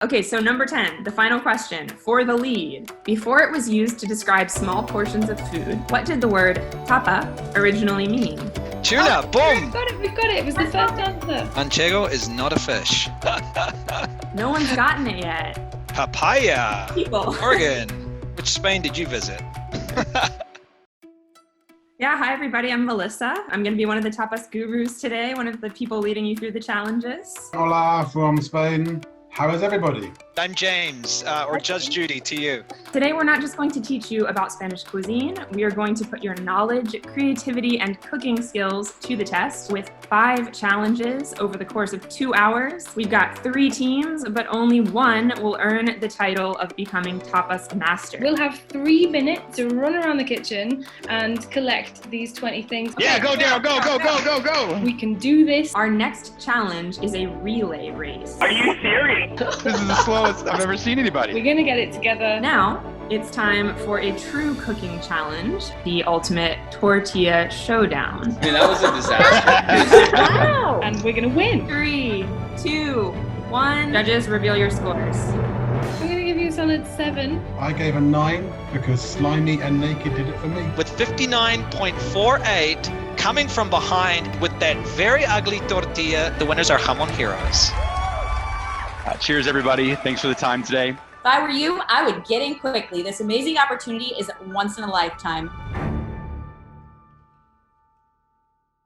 Okay, so number 10, the final question for the lead. Before it was used to describe small portions of food, what did the word tapa originally mean? Tuna, boom! We've got it. It was the first answer. Manchego is not a fish. No one's gotten it yet. Papaya. People. Oregon. Which Spain did you visit? Yeah, hi everybody, I'm Melissa. I'm going to be one of the tapas gurus today, one of the people leading you through the challenges. Hola from Spain. How is everybody? I'm James, or Judge Judy to you. Today we're not just going to teach you about Spanish cuisine, we are going to put your knowledge, creativity, and cooking skills to the test with 5 challenges over the course of 2 hours. We've got 3 teams, but only one will earn the title of becoming Tapas Master. We'll have 3 minutes to run around the kitchen and collect these 20 things. Yeah, go Daryl, go. We can do this. Our next challenge is a relay race. Are you serious? This is the slowest I've ever seen anybody. We're gonna get it together. Now, it's time for a true cooking challenge, the ultimate tortilla showdown. I mean, that was a disaster. Wow! And we're gonna win. 3, 2, 1. Judges, reveal your scores. I'm gonna give you a solid 7. I gave a 9 because Slimy and Naked did it for me. With 59.48 coming from behind with that very ugly tortilla, the winners are Jamon Heroes. Cheers, everybody. Thanks for the time today. If I were you, I would get in quickly. This amazing opportunity is once in a lifetime.